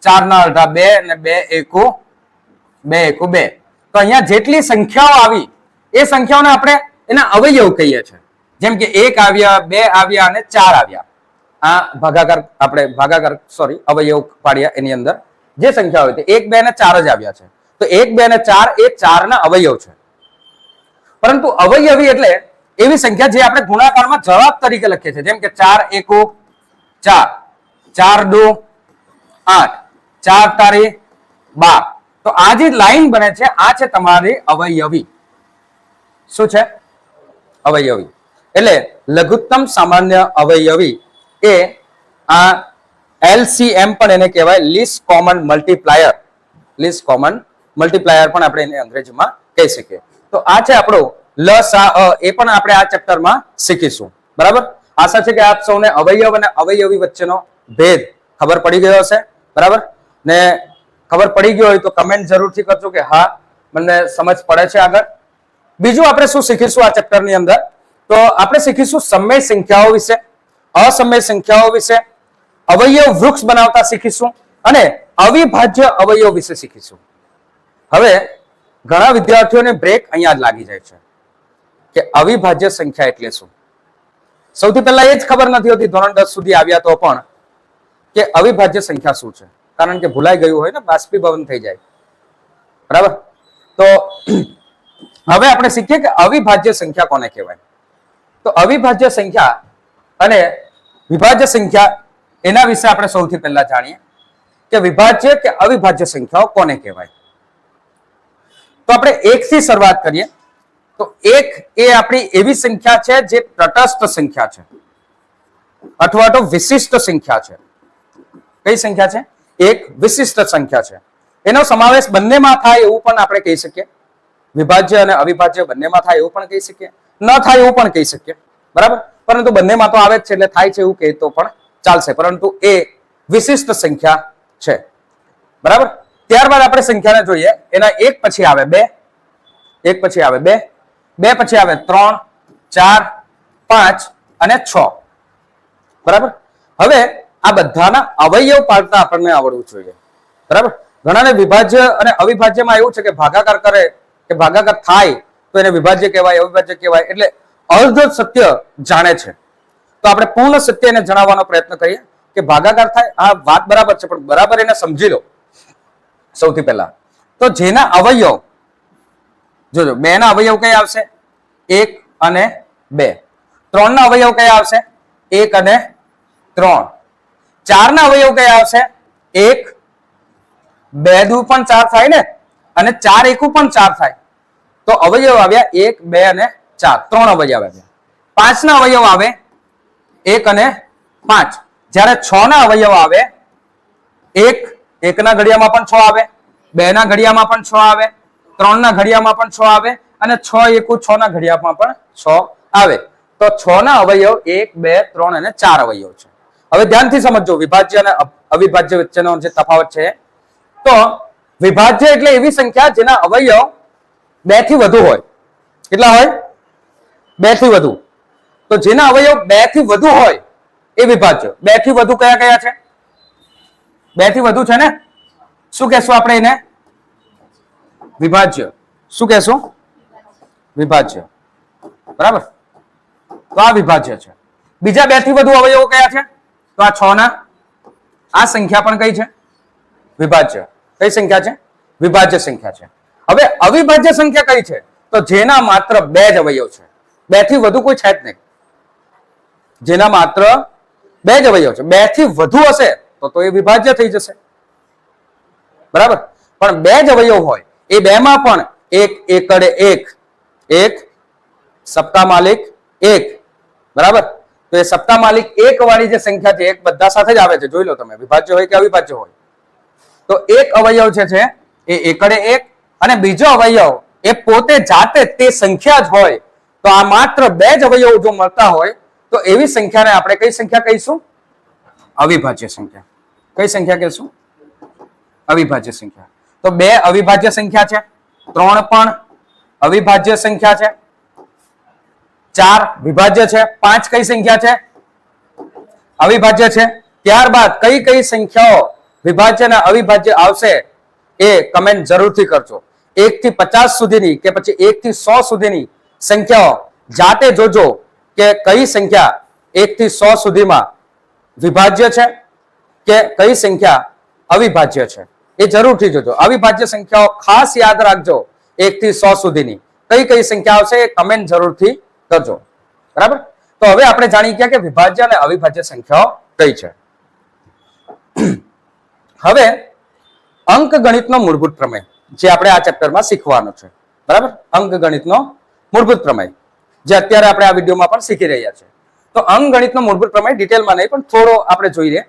4 ના અડધા 2 અને 2 એકુ 2. તો અહીંયા જેટલી સંખ્યાઓ આવી એ સંખ્યાઓને આપણે એના અવયવ કહીએ છીએ. જેમ કે 1 આવ્યા, 2 આવ્યા અને 4 આવ્યા. આ અવયવ પાડ્યા એની અંદર જે સંખ્યા હોય તે 1, 2 અને 4 જ આવ્યા છે. તો 1, 2 અને 4 એ 4 ના અવયવ છે. પરંતુ અવયવી એટલે એવી સંખ્યા જે આપણે ગુણાકારમાં જવાબ તરીકે લખીએ છીએ. જેમ કે 4 એકુ 4, 4 દુ 8, 4 તારી 12. તો આ જે લાઈન બને છે આ છે તમારી અવયવી. શું છે? અવયવી. એટલે લઘુત્તમ સામાન્ય અવયવી એ આ LCM પણ એને કહેવાય, least common multiplier. Least common multiplier પણ આપણે એને અંગ્રેજીમાં કહી શકીએ. તો આ છે આપણો લસા એ પણ આપણે આ ચેપ્ટરમાં શીખીશું. બરાબર? આશા છે કે આપ સૌને અવયવ અને અવયવી વચ્ચેનો ભેદ ખબર પડી ગયો હશે. બરાબર? ને ખબર પડી ગયો હોય તો કમેન્ટ જરૂરથી કરજો કે હા મને સમજ પડે છે. આગળ બીજું આપણે શું શીખીશું આ ચેપ્ટરની અંદર? તો આપણે શીખીશું સમય સંખ્યાઓ વિશે, અસમય સંખ્યાઓ વિશે, અવયવ વૃક્ષ બનાવતા શીખીશું અને અવિભાજ્ય અવયવ વિશે શીખીશું. હવે ઘણા વિદ્યાર્થીઓને બ્રેક અહીંયા જ લાગી જાય છે કે અવિભાજ્ય સંખ્યા એટલે શું. સૌથી પહેલા એ જ ખબર નથી હોતી ધોરણ 10 સુધી આવ્યા તો પણ કે અવિભાજ્ય સંખ્યા શું છે. કારણ કે ભૂલાઈ ગયું હોય ને, બાષ્પીભવન થઈ જાય. બરાબર? તો હવે આપણે શીખીએ કે અવિભાજ્ય સંખ્યા કોને કહેવાય. તો અવિભાજ્ય સંખ્યા અને વિભાજ્ય સંખ્યા એના વિશે આપણે સૌથી પહેલા જાણીએ કે વિભાજ્ય કે અવિભાજ્ય સંખ્યાઓ કોને કહેવાય. તો આપણે 1 થી શરૂઆત કરીએ. તો 1 એ આપણી એવી સંખ્યા છે જે તટસ્થ સંખ્યા છે અથવા તો વિશિષ્ટ સંખ્યા છે. કઈ સંખ્યા છે? એક વિશિષ્ટ સંખ્યા છે. એનો સમાવેશ બંનેમાં થાય એવું પણ આપણે કહી શકીએ. વિભાજ્ય અને અવિભાજ્ય બંનેમાં થાય એવું પણ કહી શકીએ, ન થાય એવું પણ કહી શકીએ. બરાબર? પરંતુ બંનેમાં તો આવે જ છે એટલે થાય છે એવું કહે તો પણ ચાલશે. પરંતુ એ વિશિષ્ટ સંખ્યા છે. બરાબર? ત્યારબાદ આપણે સંખ્યાને જોઈએ. એના 1 પછી આવે 2, 1 પછી આવે 2, 2 પછી આવે 3, 4, 5 અને 6. બરાબર? હવે આ બધાના અવયવ પાડતા આપણને આવડવું જોઈએ. બરાબર? ઘણાને વિભાજ્ય અને અવિભાજ્યમાં એવું છે કે ભાગાકાર કરે કે ભાગાકાર થાય તો એને વિભાજ્ય કહેવાય, અવિભાજ્ય કહેવાય. એટલે અર્ધ સત્ય જાણે છે. તો આપણે પૂર્ણ સત્ય એને જણાવવાનો પ્રયત્ન કરીએ કે ભાગાકાર થાય. આ વાત બરાબર છે પણ બરાબર એને સમજી લો. સૌથી પહેલા તો જેના અવયવ જોજો, 2 ના અવયવ કયા આવશે? 1 અને 2. 3 ના અવયવ કયા આવશે? 1 અને 3. 4 ના અવયવ કયા આવશે? 1, 2 દુ પણ 4 થાય ને, અને 4 એકુ પણ 4 થાય. તો અવયવ આવ્યા 1, 2 અને 4. 3 અવયવ આવ્યા. 5 ના અવયવ આવે 1 અને 5. જ્યારે 6 ના અવયવ આવે 1 ના ઘડિયામાં પણ 6 આવે, 2 ના ઘડિયામાં પણ 6 આવે, 3 ના ઘડિયામાં પણ 6 આવે અને 6 એકુ 6 ના ઘડિયામાં પણ 6 આવે. તો 6 ના અવયવ 1, 2, 3 અને 4 અવયવ છે. હવે ધ્યાનથી સમજો વિભાજ્ય અને અવિભાજ્ય વચ્ચેનો જે તફાવત છે. તો વિભાજ્ય એટલે એવી સંખ્યા જેના અવયવ 2 થી વધુ હોય. કેટલા હોય? 2 થી વધુ. તો જેના અવયવ 2 થી વધુ હોય એ વિભાજ્ય. 2 થી વધુ કયા કયા છે? 2 થી વધુ છે ને, શું કહેશું આપણે એને? વિભાજ્ય. શું કહેશું? વિભાજ્ય. બરાબર? તો આ વિભાજ્ય છે. બીજા 2 થી વધુ અવયવો કયા છે? તો આ 6 ના. આ સંખ્યા પણ કઈ છે? વિભાજ્ય. કઈ સંખ્યા છે? વિભાજ્ય સંખ્યા છે. હવે અવિભાજ્ય સંખ્યા કઈ છે? તો જેના માત્ર 2 જ અવયવ છે. 2 થી વધુ કોઈ છે જ નહીં. જેના માત્ર 2 જ અવયવ છે. 2 થી વધુ હશે તો એ વિભાજ્ય થઈ જશે. બરાબર? પણ 2 જ અવયવ હોય એ 2 માં પણ 1 એકડે 1, 1 સપ્તાહ માલિક 1. બરાબર? તો એ સપ્તાહ માલિક 1 વાળી જે સંખ્યા છે 1 બધા સાથે જ આવે છે. જોઈ લો તમે, વિભાજ્ય હોય કે અવિભાજ્ય હોય. તો એક અવયવ છે એ એકડે 1 અને બીજો અવયવ એ પોતે જાતે તે સંખ્યા જ હોય. તો આ માત્ર 2 જ અવયવ જો મળતા હોય તો એવી સંખ્યાને આપણે કઈ સંખ્યા કહીશું? અવિભાજ્ય સંખ્યા. કઈ સંખ્યા કહીશું? અવિભાજ્ય સંખ્યા. તો 2 અવિભાજ્ય સંખ્યા છે, 3 પણ અવિભાજ્ય સંખ્યા છે, 4 વિભાજ્ય છે, 5 કઈ સંખ્યા છે? અવિભાજ્ય છે. ત્યારબાદ કઈ કઈ સંખ્યાઓ વિભાજ્ય અને અવિભાજ્ય આવશે એ કમેન્ટ જરૂરથી કરજો. 1 થી 50 સુધીની કે પછી 1 થી 100 સુધીની સંખ્યાઓ જાતે જોજો કે કઈ સંખ્યા 1 થી 100 સુધીમાં વિભાજ્ય છે કે કઈ સંખ્યા અવિભાજ્ય છે. એ જરૂરથી જોજો. અવિભાજ્ય સંખ્યાઓ ખાસ યાદ રાખજો. 1 થી 100 સુધીની કઈ કઈ સંખ્યા આવશે એ કમેન્ટ જરૂરથી કરજો. બરાબર. તો હવે આપણે જાણી ગયા કે વિભાજ્ય અને અવિભાજ્ય સંખ્યાઓ કઈ છે. હવે અંકગણિતનો મૂળભૂત પ્રમેય જે આપણે આ ચેપ્ટરમાં શીખવાનો છે. બરાબર. અંકગણિતનો મૂળભૂત પ્રમેય જે અત્યારે આપણે આ વિડીયોમાં પણ શીખી રહ્યા છે. તો અંકગણિતનો મૂળભૂત પ્રમેય ડિટેલમાં નહીં પણ થોડો આપણે જોઈએ.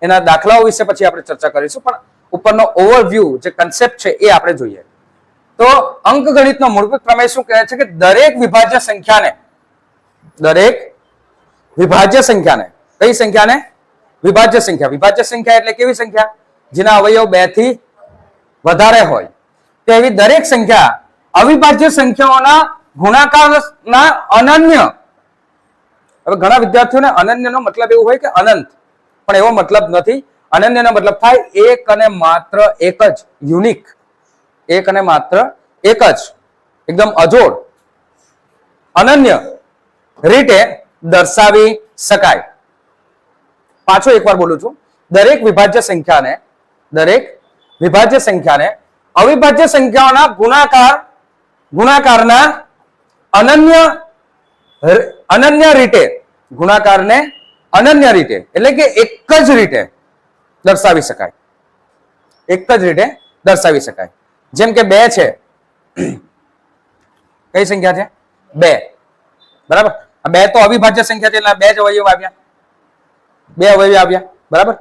એના દાખલાઓ વિશે પછી આપણે ચર્ચા કરીશું, પણ ઉપરનો ઓવરવ્યૂ જે કન્સેપ્ટ છે એ આપણે જોઈએ. તો અંકગણિતનો મૂળભૂત પ્રમેય શું કહે છે કે દરેક વિભાજ્ય સંખ્યાને કઈ સંખ્યાને વિભાજ્ય સંખ્યા. વિભાજ્ય સંખ્યા એટલે કેવી સંખ્યા? જેના અવયવ 2 થી વધારે હોય તો એવી દરેક સંખ્યા અવિભાજ્ય સંખ્યાઓના ગુણાકારના અનન્ય. હવે ઘણા વિદ્યાર્થીઓને અનન્યનો મતલબ એવું હોય કે અનંત, પણ એવો મતલબ નથી. અનન્યનો મતલબ થાય એક અને માત્ર એક જ, યુનિક, એક અને માત્ર એક જ, એકદમ અજોડ, અનન્ય રીતે દર્શાવી શકાય. પાછો એકવાર બોલું છું. દરેક વિભાજ્ય સંખ્યાને અવિભાજ્ય સંખ્યાઓના ગુણાકારના અનન્ય રીતે, ગુણાકારને અનન્ય રીતે એટલે કે એક જ રીતે દર્શાવી શકાય. એક જ રીતે દર્શાવી શકાય. જેમ કે 2 છે. કઈ સંખ્યા છે? 2. બરાબર. આ 2 તો અવિભાજ્ય સંખ્યા છે એટલે 2 જ અવયવ આવ્યા. 2 અવયવ આવ્યા. બરાબર.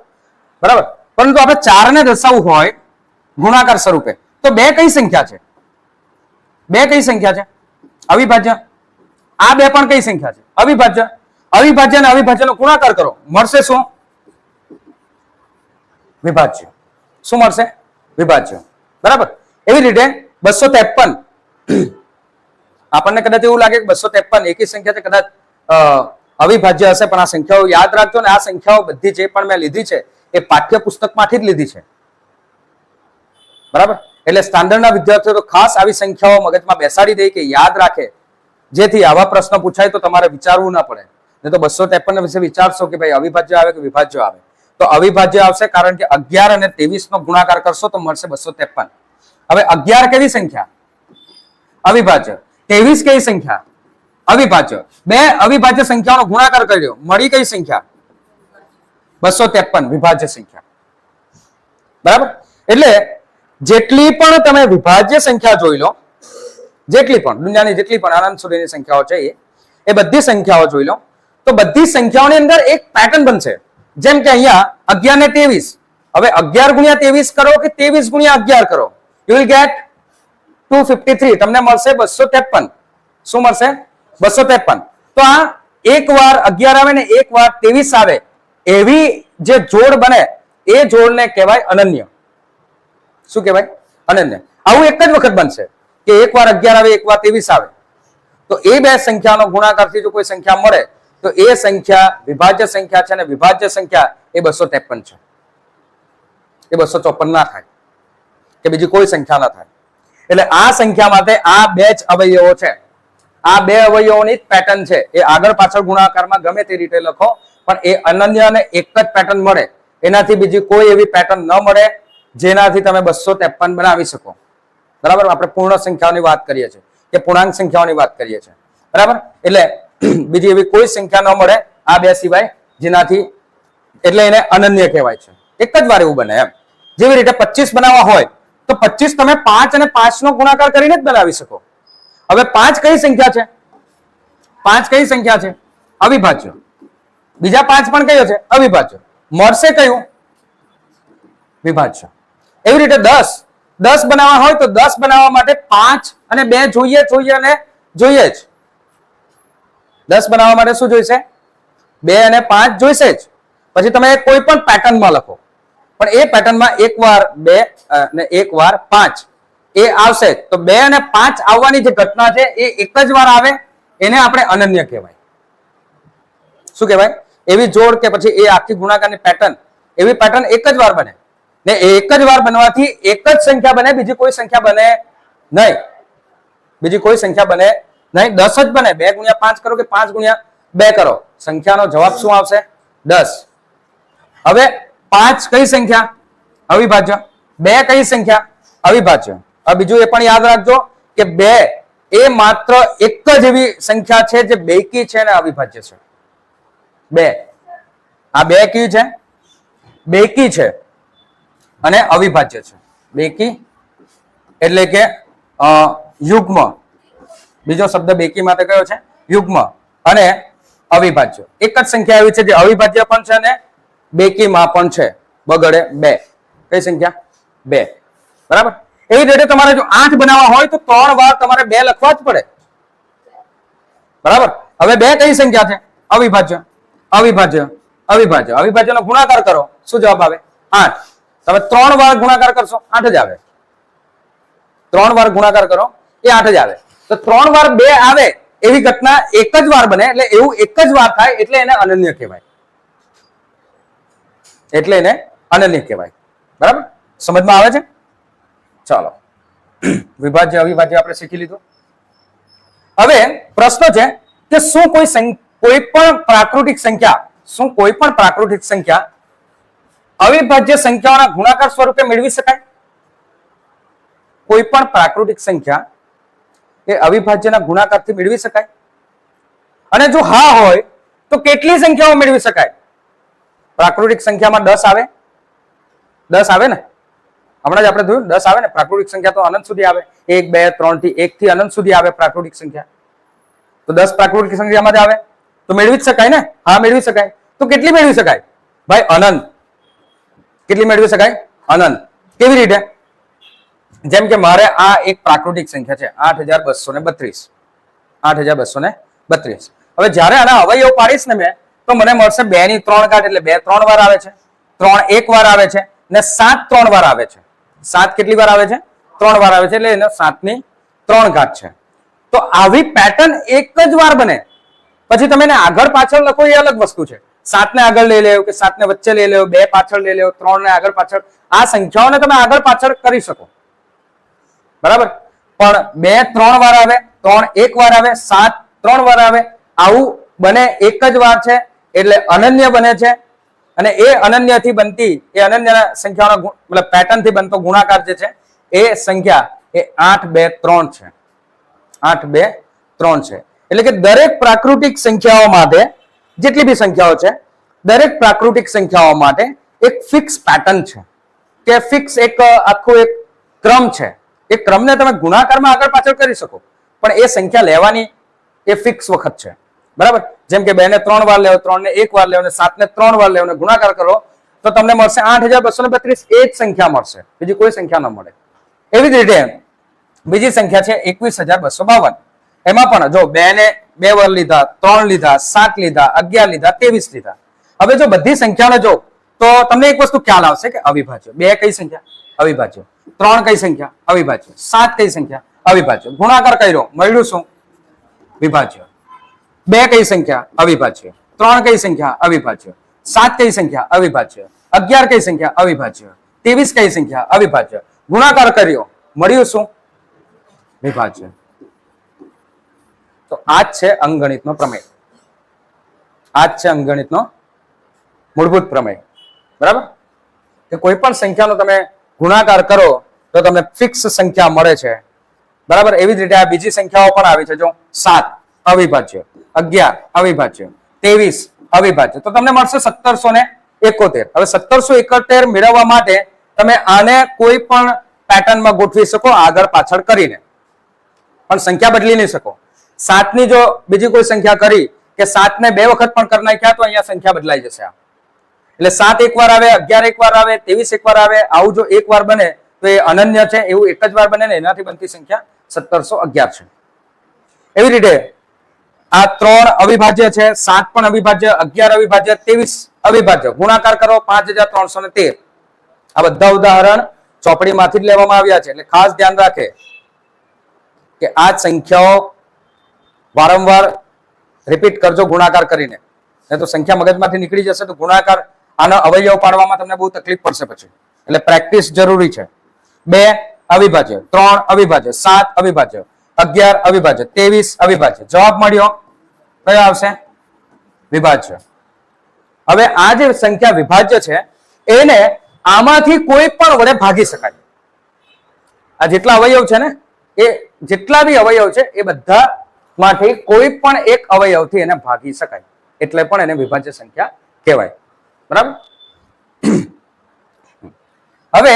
પરંતુ આપણે 4 ને દર્શાવવું હોય ગુણાકાર સ્વરૂપે તો 2 કઈ સંખ્યા છે? 2 કઈ સંખ્યા છે? અવિભાજ્ય. આ 2 પણ કઈ સંખ્યા છે? અવિભાજ્ય. અવિભાજ્ય અને અવિભાજ્યનો ગુણાકાર કરો, મળશે શું? વિભાજ્ય. શું મળશે? વિભાજ્ય. બરાબર. એવી રીતે 253. આપણને કદાચ એવું લાગે કે 253 એકી સંખ્યા છે, કદાચ અવિભાજ્ય હશે, પણ આ સંખ્યાઓ યાદ રાખજો ને આ સંખ્યાઓ બધી જે પણ મેં લીધી છે એ પાઠ્યપુસ્તકમાંથી જ લીધી છે. બરાબર. એટલે સ્ટાન્ડર્ડના વિદ્યાર્થીઓ તો ખાસ આવી સંખ્યાઓ મગજમાં બેસાડી દે કે યાદ રાખે, જેથી આવા પ્રશ્ન પૂછાય તો તમારે વિચારવું ના પડે. નહીં તો 253 વિશે વિચારશો કે ભાઈ અવિભાજ્ય આવે કે વિભાજ્ય આવે, તો અવિભાજ્ય આવશે, કારણ કે 11 અને 23 નો ગુણાકાર કરશો તો મળશે 253. હવે 11 કેવી સંખ્યા? અવિભાજ્ય. 23 કઈ સંખ્યા? અવિભાજ્ય. 2 અવિભાજ્ય સંખ્યાનો ગુણાકાર કર્યો, મળી કઈ સંખ્યા? 253, વિભાજ્ય સંખ્યા. બરાબર. એટલે જેટલી પણ તમે વિભાજ્ય સંખ્યા જોઈ લો, જેટલી પણ દુનિયાની જેટલી પણ અનંત સુધીની સંખ્યાઓ છે એ બધી સંખ્યાઓ જોઈ લો તો બધી સંખ્યાઓની અંદર એક પેટર્ન બનશે. જેમ કે અહીંયા 11 ને 23. હવે 11 ગુણ્યા 23 કરો કે 23 ગુણ્યા 11 કરો, યુ વિલ ગેટ 253. તમને મળશે 253. શું મળશે? 253. તો આ એક વાર 11 આવે ને એક વાર 23 આવે એવી જે જોડ બને એ જોડને કહેવાય અનન્ય. શું કહેવાય? અનન્ય. આવું એક જ વખત બનશે કે એક વાર 11 આવે એક વાર 23 આવે, તો એ બે સંખ્યાનો ગુણાકારથી જો કોઈ સંખ્યા મળે તો એ સંખ્યા વિભાજ્ય સંખ્યા છે અને વિભાજ્ય સંખ્યા એ 253 છે. એ 254 ના થાય કે બીજી કોઈ સંખ્યા ના થાય. એટલે આ સંખ્યા માટે આ બે જ અવયવો છે. આ બે અવયવોની જ પેટર્ન છે. એ આગળ પાછળ ગુણાકારમાં ગમે તે રીતે લખો પણ એ અનન્ય અને એક જ પેટર્ન મળે. એનાથી બીજી કોઈ એવી પેટર્ન ન મળે જેનાથી તમે 253 બનાવી શકો. બરાબર. આપણે પૂર્ણ સંખ્યાઓની વાત કરીએ છીએ કે પૂર્ણાંક સંખ્યાઓની વાત કરીએ છીએ. બરાબર. એટલે બીજી એવી કોઈ સંખ્યા ન મળે આ બે સિવાય જેનાથી, એટલે એને અનન્ય કહેવાય છે. એક જ વાર એવું બને એમ. જેવી રીતે 25 બનાવવા હોય તો 25 તમે 5 અને 5 નો ગુણાકાર કરીને જ બનાવી શકો. હવે 5 કઈ સંખ્યા છે? 5 કઈ સંખ્યા છે? અવિભાજ્ય. બીજા 5 પણ કયો છે? અવિભાજ્ય. મળશે કયું? વિભાજ્ય. એવી રીતે 10 બનાવવા હોય તો 10 બનાવવા માટે 5 અને 2 જોઈએ અને જોઈએ જ. 10 બનાવવા માટે શું જોઈશે? 2 અને 5 જોઈશે જ. પછી તમે કોઈ પણ પેટર્નમાં લખો પણ એ પેટર્નમાં એક વાર 2 અને એક વાર 5 એ આવશે. તો 2 અને 5 આવવાની જે ઘટના છે એ એક જ વાર આવે, એને આપણે અનન્ય કહેવાય. શું કહેવાય? એવી જોડ કે પછી એ આખી ગુણાકારની પેટર્ન, એવી પેટર્ન એક જ વાર બને ને એક જ વાર બનવાથી એક જ સંખ્યા બને, બીજી કોઈ સંખ્યા બને નહીં. બીજી કોઈ સંખ્યા બને નહીં, 10 જ બને. 2 ગુણ્યા 5 કરો કે 5 ગુણ્યા 2 કરો, સંખ્યાનો જવાબ શું આવશે? 10. હવે 5 કઈ સંખ્યા? અવિભાજ્ય. 2 કઈ સંખ્યા? અવિભાજ્ય. હવે બીજું એ પણ યાદ રાખજો કે 2 એ માત્ર એક જ એવી સંખ્યા છે જે બેકી છે અને અવિભાજ્ય છે. 2 આ 2 કઈ છે? બેકી છે અને અવિભાજ્ય છે. બેકી એટલે કે યુગ્મ. બીજો શબ્દ બેકી માટે કયો છે? યુગ્મ. અને અવિભાજ્ય એક જ સંખ્યા એવી છે જે અવિભાજ્ય પણ છે અને બેકીમાં પણ છે. બગડે 2. કઈ સંખ્યા? 2. બરાબર. એવી રીતે તમારે જો 8 બનાવવા હોય તો 3 વાર તમારે 2 લખવા જ પડે. બરાબર. હવે 2 કઈ સંખ્યા છે? અવિભાજ્ય. અવિભાજ્ય અવિભાજ્ય અવિભાજ્યનો ગુણાકાર કરો, શું જવાબ આવે? 8. તમે 3 વાર ગુણાકાર કરશો 8 જ આવે. 3 વાર ગુણાકાર કરો એ 8 જ આવે. તો 3 વાર 2 આવે એવી ઘટના એક જ વાર બને, એટલે એવું એક જ વાર થાય એટલે એને અનન્ય કહેવાય. એટલે એને અનન્ય કહેવાય. બરાબર. સમજમાં આવે છે? ચાલો, વિભાજ્ય અવિભાજ્ય આપણે શીખી લીધું. હવે પ્રશ્ન છે કે શું કોઈ પણ પ્રાકૃતિક સંખ્યા અવિભાજ્ય સંખ્યાઓના ગુણાકાર સ્વરૂપે મેળવી શકાય? કોઈ પણ પ્રાકૃતિક સંખ્યા એ અવિભાજ્યના ગુણાકારથી મેળવી શકાય? અને જો હા હોય તો કેટલી સંખ્યાઓ મેળવી શકાય? પ્રાકૃતિક સંખ્યામાં 10 આવે. 10 આવે ને, હમણાં જ આપણે જોયું 10 આવે ને. પ્રાકૃતિક સંખ્યા તો અનંત સુધી આવે. 1 2 3 થી 1 થી અનંત સુધી આવે પ્રાકૃતિક સંખ્યા. તો 10 પ્રાકૃતિક સંખ્યામાં જ આવે તો મેળવી જ શકાય ને. હા, મેળવી શકાય. તો કેટલી મેળવી શકાય? ભાઈ અનંત. કેટલી મેળવી શકાય? અનંત. કેવી રીતે? જેમ કે મારે આ એક પ્રાકૃતિક સંખ્યા છે 8232. 8232. હવે જ્યારે આના અવયવ પાડીશ ને મેં, તો મને મળશે 2 ની 3 ઘાત, એટલે 2 3 વાર આવે છે, 3 1 વાર આવે છે ને 7 3 વાર આવે છે. 7 કેટલી વાર આવે છે? 3 વાર આવે છે, એટલે એને 7 ની 3 ઘાત છે. તો આવી પેટર્ન એક જ વાર બને. પછી તમે એને આગળ પાછળ લખો એ અલગ વસ્તુ છે. 7 ને આગળ લઈ લેવો કે 7 ને વચ્ચે લઈ લેવો, 2 પાછળ લઈ લેવો, 3 ને આગળ પાછળ, આ સંખ્યાઓને તમે આગળ પાછળ કરી શકો. બરાબર. પણ 2 3 વાર આવે, 3 1 વાર આવે, 7 3 વાર આવે, આવું બને એક જ વાર છે એટલે અનન્ય બને છે. અને એ અનન્યથી બનતી એ અનન્ય સંખ્યાઓનો મતલબ પેટર્ન થી બનતો ગુણાકાર જે છે એ સંખ્યા એ 8 2 3 છે. 8 2 3 છે. એટલે કે દરેક પ્રાકૃતિક સંખ્યાઓ માટે, જેટલી બી સંખ્યાઓ છે, દરેક પ્રાકૃતિક સંખ્યાઓ માટે એક ફિક્સ પેટર્ન છે કે ફિક્સ એક આખો એક ક્રમ છે. એ ક્રમને તમે ગુણાકારમાં આગળ પાછળ કરી શકો, પણ એ સંખ્યા લેવાની એ ફિક્સ વખત છે. બરાબર. જેમ કે 2 ને 3 વાર લેવો, 3 ને 1 વાર લેવો ને 7 ને 3 વાર લેવો ને ગુણાકાર કરો તો તમને મળશે 8232. એ જ સંખ્યા મળશે, બીજી કોઈ સંખ્યા ન મળે. એવી જ રીતે બીજી સંખ્યા છે 21252. એમાં પણ જો 2 ને 2 વાર લીધા, 3 લીધા, 7 લીધા, 11 લીધા, 23 લીધા. હવે જો બધી સંખ્યાને જો તો તમને એક વસ્તુ ખ્યાલ આવશે કે અવિભાજ્ય. 2 કઈ સંખ્યા? અવિભાજ્ય. 3 કઈ સંખ્યા? અવિભાજ્ય. 7 કઈ સંખ્યા? અવિભાજ્ય. ગુણાકાર કર્યો, મળ્યું શું? વિભાજ્ય. 2 કઈ સંખ્યા? અવિભાજ્ય. 3 કઈ સંખ્યા? અવિભાજ્ય. 7 કઈ સંખ્યા? અવિભાજ્ય. 11 કઈ સંખ્યા? અવિભાજ્ય. 23 કઈ સંખ્યા? અવિભાજ્ય. ગુણાકાર કર્યો, મળ્યું શું? વિભાજ્ય. તો આ જ છે અંકગણિતનો પ્રમેય. આ જ છે અંકગણિતનો મૂળભૂત પ્રમેય. બરાબર. કે કોઈ પણ સંખ્યાનો તમે ગુણાકાર કરો તો તમને ફિક્સ સંખ્યા મળે છે. બરાબર. એવી જ રીતે આ બીજી સંખ્યાઓ પણ આવી છે. જો 7 અવિભાજ્ય, 11 અવિભાજ્ય, 23 અવિભાજ્ય, તો તમને મળશે 1771. હવે 1771 મેળવવા માટે તમે આને કોઈ પણ પેટર્નમાં ગોઠવી શકો આગળ પાછળ કરીને, પણ સંખ્યા બદલી નહીં શકો. 7 ની જો બીજી કોઈ સંખ્યા કરી કે 7 ને 2 વખત પણ કરી નાખ્યા તો અહીંયા સંખ્યા બદલાઈ જશે. એટલે 7 એક વાર આવે, 11 એક વાર આવે, 23 એક વાર આવે. આવું જો એક વાર બને તો એ અનન્ય છે. એવું એક જ વાર બને ને એનાથી બનતી સંખ્યા 1711 છે. એવી રીતે આ 3 અવિભાજ્ય છે, 7 પણ અવિભાજ્ય, 11 અવિભાજ્ય, 23 અવિભાજ્ય. ગુણાકાર કરો 5313. આ બધા ઉદાહરણ ચોપડીમાંથી જ લેવામાં આવ્યા છે. એટલે ખાસ ધ્યાન રાખે કે આ સંખ્યાઓ વારંવાર રિપીટ કરજો ગુણાકાર કરીને, નહીં તો સંખ્યા મગજમાંથી નીકળી જશે તો ગુણાકાર આના અવયવ પાડવામાં તમને બહુ તકલીફ પડશે પછી. એટલે પ્રેક્ટિસ જરૂરી છે. 2 અવિભાજ્ય, 3 અવિભાજ્ય, 7 અવિભાજ્ય. 11 અવિભાજ્ય, 23 અવિભાજ્ય. જવાબ મળ્યો કયો આવશે? વિભાજ્ય. હવે આ જે સંખ્યા વિભાજ્ય છે એને આમાંથી કોઈ પણ વડે ભાગી શકાય. આ જેટલા અવયવ છે ને એ જેટલા બી અવયવ છે એ બધા માંથી કોઈ પણ એક અવયવથી એને ભાગી શકાય, એટલે પણ એને વિભાજ્ય સંખ્યા કહેવાય. બરાબર. હવે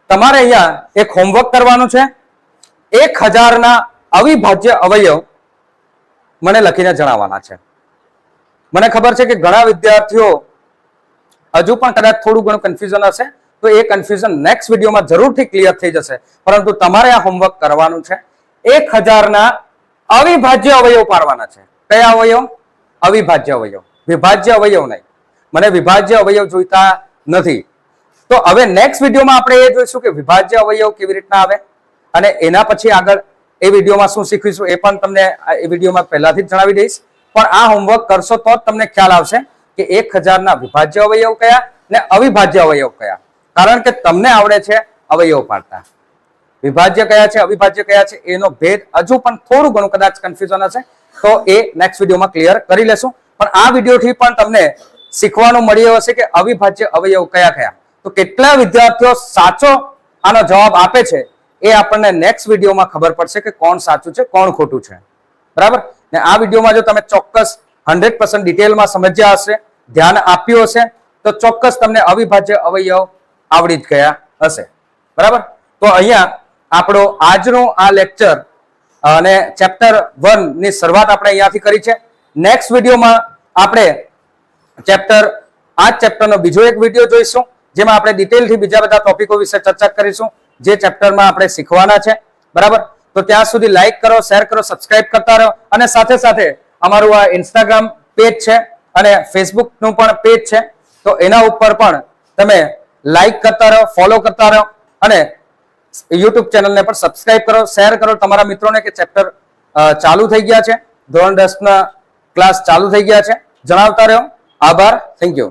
તમારે અહીંયા એક હોમવર્ક કરવાનું છે. 1000 ના અવિભાજ્ય અવયવ મને લખીને જણાવવાના છે. મને ખબર છે કે ઘણા વિદ્યાર્થીઓ હજુ પણ કદાચ થોડું ઘણું કન્ફ્યુઝન હશે, તો એ કન્ફ્યુઝન નેક્સ્ટ વિડીયોમાં જરૂરથી ક્લિયર થઈ જશે. પરંતુ તમારે આ હોમવર્ક કરવાનું છે. 1000 ના અવિભાજ્ય અવયવ પાડવાના છે. કયા અવયવ? અવિભાજ્ય અવયવ, વિભાજ્ય અવયવ નહીં. મને વિભાજ્ય અવયવ જોઈતા નથી. તો હવે નેક્સ્ટ વિડીયોમાં આપણે એ જોઈશું કે વિભાજ્ય અવયવ કેવી રીતના આવે, અને એના પછી આગળ એ વિડીયોમાં શું શીખવીશું એ પણ તમને એ વિડીયોમાં પહેલાથી જ જણાવી દઈશ. પણ આ હોમવર્ક કરશો તો જ તમને ખ્યાલ આવશે કે 1000 ના વિભાજ્ય અવયવ કયા ને અવિભાજ્ય અવયવ કયા. કારણ કે તમને આવડે છે અવયવ પાડતા. વિભાજ્ય કયા છે, અવિભાજ્ય કયા છે, એનો ભેદ હજુ પણ થોડું ઘણું કદાચ કન્ફ્યુઝન હશે, તો એ નેક્સ્ટ વિડીયોમાં ક્લિયર કરી લેશું. પણ આ વિડીયોથી પણ તમને શીખવાનું મળ્યું હશે કે અવિભાજ્ય અવયવ કયા કયા. તો કેટલા વિદ્યાર્થીઓ સાચો આનો જવાબ આપે છે એ આપણને નેક્સ્ટ વિડીયોમાં ખબર પડશે કે કોણ સાચું છે કોણ ખોટું છે. બરાબર. ને આ વિડીયોમાં જો તમે ચોક્કસ 100% ડિટેલમાં સમજ્યા હશે, ધ્યાન આપ્યું હશે, તો ચોક્કસ તમને અવિભાજ્ય અવયવ આવડી જ ગયા હશે. બરાબર. તો અહીંયા આપણો આજનો આ લેક્ચર અને ચેપ્ટર 1 ની શરૂઆત આપણે અહીંયાથી કરી છે. નેક્સ્ટ વિડીયોમાં આપણે આ ચેપ્ટરનો બીજો એક વિડીયો જોઈશું, જેમાં આપણે ડિટેલથી બીજા બધા ટોપિકો વિશે ચર્ચા કરીશું જે ચેપ્ટરમાં આપણે શીખવાના છે. બરાબર. તો ત્યાં સુધી લાઈક કરો, શેર કરો, સબસ્ક્રાઇબ કરતા રહો, અને સાથે સાથે અમારું આ ઇન્સ્ટાગ્રામ પેજ છે અને ફેસબુક નું પણ પેજ છે, તો એના ઉપર પણ તમે લાઈક કરતા રહો, ફોલો કરતા રહો, અને યુટ્યુબ ચેનલને પણ સબસ્ક્રાઇબ કરો, શેર કરો તમારા મિત્રોને કે ચેપ્ટર ચાલુ થઈ ગયા છે, ધોરણ 10 ના ક્લાસ ચાલુ થઈ ગયા છે. જણાવતા રહો. આભાર. Thank you.